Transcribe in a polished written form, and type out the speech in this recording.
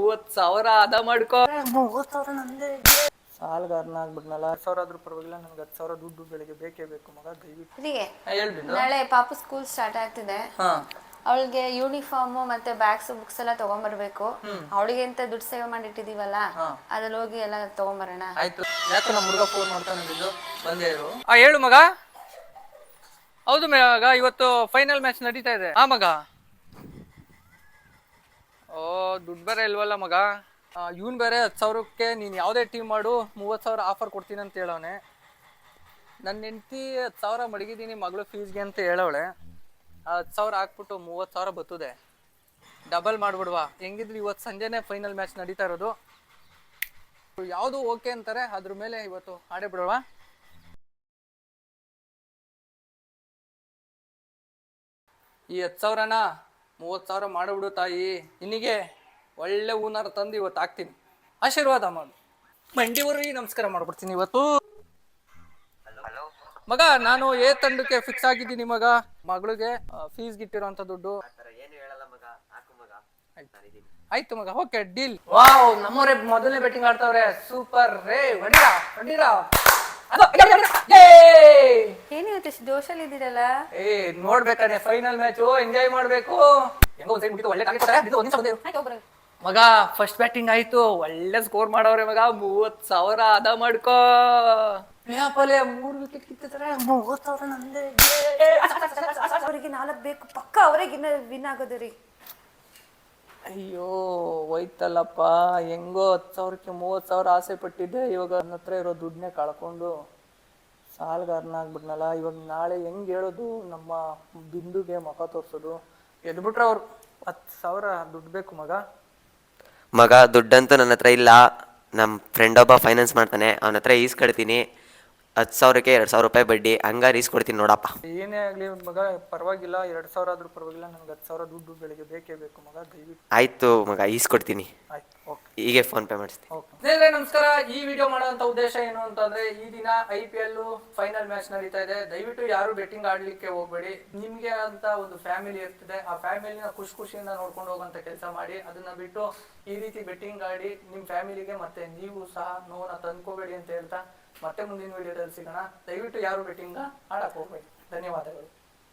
30,000 ಅದ ಮಾಡ್ಕೋ. 30,000 ನಂದೇ. ಸಾಲಗಾರನ ಆಗ್ಬಿಟ್ನಲ್ಲ. 10,000 ಆದ್ರೂ ಪರವಾಗಿಲ್ಲ, ನನ್ಗೆ 10,000 ದುಡ್ಡು ಬೆಳಿಗ್ಗೆ ಬೇಕೇ ಬೇಕು ಮಗ, ದಯವಿಟ್ಟು. ನಾಳೆ ಪಾಪು ಸ್ಕೂಲ್ ಸ್ಟಾರ್ಟ್ ಆಗ್ತಿದೆ. ಅವಳಿಗೆ ಯೂನಿಫಾರ್ಮ್ ಮತ್ತೆ ಬ್ಯಾಗ್ಸ್ ಬುಕ್ಸ್ ಎಲ್ಲ ತಗೊಂಡ್ಬರ್ಬೇಕು. ಅವಳಿಗೆ ಅಂತ ದುಡ್ಡು ಸೇವ್ ಮಾಡಿಟ್ಟಿದೀವಲ್ಲ, ಅದ್ರಲ್ಲಿ ಹೋಗಿ ಎಲ್ಲ ತಗೊಂಡ್ಬರೋಣ. ಆಯ್ತು. ಯಾಕೆ ನಮ್ಮ ಹುಡುಗ ಫೋನ್ ಮಾಡ್ತಾನೆ, ಬಂದೇ ಇರು. ಹೇಳು ಮಗ. ಹೌದು ಮಗ, ಇವತ್ತು ಫೈನಲ್ ಮ್ಯಾಚ್ ನಡೀತಾ ಇದೆ. ಮಗ. ಓ, ದುಡ್ಡು ಬೇರೆ ಇಲ್ವಲ್ಲ ಮಗ. ಇವನ್ ಬೇರೆ 10,000ಕ್ಕೆ ನೀನ್ ಯಾವ್ದೇ ಟೀಮ್ ಮಾಡು 30,000 ಆಫರ್ ಕೊಡ್ತೀನಿ ಅಂತ ಹೇಳವನೆ. ನನ್ನ ಹೆಂಡತಿ 10,000 ಮಡಗಿದ್ದೀನಿ ಮಗಳು ಫೀಸ್ಗೆ ಅಂತ ಹೇಳವಳೆ. 10,000 ಹಾಕ್ಬಿಟ್ಟು 30,000 ಬರ್ತದೆ. ಡಬಲ್ ಮಾಡ್ಬಿಡ್ವಾ. ಹೆಂಗಿದ್ರು ಇವತ್ತು ಸಂಜೆನೆ ಫೈನಲ್ ಮ್ಯಾಚ್ ನಡೀತಾ ಇರೋದು. ಯಾವುದು ಓಕೆ ಅಂತಾರೆ ಅದ್ರ ಮೇಲೆ ಇವತ್ತು ಆಡೇ ಬಿಡವಾ. ಈ 10,000ನ 30,000 ಮಾಡಿಬಿಡು ತಾಯಿ. ನಿನಗೆ ಒಳ್ಳೆ ಹೂನಾರ ತಂದು ಇವತ್ತು ಹಾಕ್ತೀನಿ. ಆಶೀರ್ವಾದ ಮಾಡು. ಮಂಡಿವರಿಗೆ ನಮಸ್ಕಾರ ಮಾಡ್ಬಿಡ್ತೀನಿ ಇವತ್ತು. ಮಗ, ನಾನು ಎ ತಂಡಕ್ಕೆ ಫಿಕ್ಸ್ ಆಗಿದ್ದೀನಿ ಮಗ. ಮಗಳಿಗೆ ಫೀಸ್ ಗಿಟ್ಟಿರೋಂಥ ದುಡ್ಡು. ಆಯ್ತು ಮಗ, ಓಕೆ ಡೀಲ್. ವಾವ್, ನಮ್ಮವರೇ ಮೊದಲನೇ ಬೆಟ್ಟಿಂಗ್ ಆಡ್ತಾವ್ರೆ. ಸೂಪರ್ ರೇ. ಹೊಡೀರಾ. ಏನಿವತ್ತು ಜೋಶಲ್ಲಿ ಇದ್ದೀರಲ್ಲ? ನೋಡ್ಬೇಕಾನೆ ಫೈನಲ್ ಮ್ಯಾಚ್, ಎಂಜಾಯ್ ಮಾಡ್ಬೇಕು. ಮಗ, ಫಸ್ಟ್ ಬ್ಯಾಟಿಂಗ್ ಆಯ್ತು, ಒಳ್ಳೆ ಸ್ಕೋರ್ ಮಾಡವ್ರೆ ಮಗ. 30,000 ಅದ ಮಾಡ್ಕೋ. 3 ವಿಕೆಟ್ ಕಿತ್ತಿದ್ದಾರೆ. 30,000 ನಂದೇ. ಅವರಿಗೆ 4 ಬೇಕು ಪಕ್ಕ, ಅವ್ರಿಗೆ ವಿನ್ ಆಗೋದು ರೀ. ಅಯ್ಯೋ ಹೋಯ್ತಲ್ಲಪ್ಪ. ಹೆಂಗೋ 10,000ಕ್ಕೆ 30,000 ಆಸೆ ಪಟ್ಟಿದ್ದೆ. ಇವಾಗ ನನ್ನ ಹತ್ರ ಇರೋ ದುಡ್ಡನ್ನೇ ಕಳ್ಕೊಂಡು ಸಾಲಗಾರನ ಆಗ್ಬಿಟ್ನಲ್ಲ. ಇವಾಗ ನಾಳೆ ಹೆಂಗ್ ಹೇಳೋದು ನಮ್ಮ ಬಿಂದುಗೆ ಮುಖ ತೋರ್ಸೋದು? ಎದ್ಬಿಟ್ರೆ ಅವ್ರು 10,000 ದುಡ್ಡು ಬೇಕು ಮಗ. ದುಡ್ಡಂತೂ ನನ್ನ ಹತ್ರ ಇಲ್ಲ. ನಮ್ಮ ಫ್ರೆಂಡ್ ಒಬ್ಬ ಫೈನಾನ್ಸ್ ಮಾಡ್ತಾನೆ, ಅವನ ಹತ್ರ ಈಸ್ಕೊಡ್ತೀನಿ. 10,000ಕ್ಕೆ 2,000 ರೂಪಾಯಿ ಬಡ್ಡಿ, ಹಂಗಾರೆ ಈಸ್ಕೊಡ್ತೀನಿ ನೋಡಪ್ಪ. ಏನೇ ಆಗಲಿ ಮಗ, ಪರವಾಗಿಲ್ಲ. 2,000 ಆದ್ರೂ ಪರವಾಗಿಲ್ಲ, ನನಗೆ 10,000 ದುಡ್ಡು ಬೆಳಿಗ್ಗೆ ಬೇಕೇ ಬೇಕು ಮಗ, ದಯವಿಟ್ಟು. ಆಯ್ತು ಮಗ, ಈಸ್ಕೊಡ್ತೀನಿ. ಆಯ್ತು, ಓಕೆ. ಹೀಗೆ ಫೋನ್ ಪೇ ಮಾಡಿಸ್ತೀನಿ. ಸ್ನೇಹಿತರೆ ನಮಸ್ಕಾರ. ಈ ವಿಡಿಯೋ ಮಾಡೋಂಥ ಉದ್ದೇಶ ಏನು ಅಂತಂದ್ರೆ, ಈ ದಿನ IPL ಫೈನಲ್ ಮ್ಯಾಚ್ ನಡೀತಾ ಇದೆ. ದಯವಿಟ್ಟು ಯಾರು ಬೆಟ್ಟಿಂಗ್ ಆಡ್ಲಿಕ್ಕೆ ಹೋಗ್ಬೇಡಿ. ನಿಮ್ಗೆ ಅಂತ ಒಂದು ಫ್ಯಾಮಿಲಿ ಇರ್ತದೆ, ಆ ಫ್ಯಾಮಿಲಿನ ಖುಷಿಯಿಂದ ನೋಡ್ಕೊಂಡು ಹೋಗುವಂತ ಕೆಲಸ ಮಾಡಿ. ಅದನ್ನ ಬಿಟ್ಟು ಈ ರೀತಿ ಬೆಟ್ಟಿಂಗ್ ಆಡಿ ನಿಮ್ ಫ್ಯಾಮಿಲಿಗೆ ಮತ್ತೆ ನೀವು ಸಹ ನೋವನ್ನ ತಂದ್ಕೋಬೇಡಿ ಅಂತ ಹೇಳ್ತಾ ಮತ್ತೆ ಮುಂದಿನ ವಿಡಿಯೋದಲ್ಲಿ ಸಿಗೋಣ. ದಯವಿಟ್ಟು ಯಾರು ಬೆಟ್ಟಿಂಗ್ ಆಡಕ್ ಹೋಗ್ಬೇಡಿ. ಧನ್ಯವಾದಗಳು.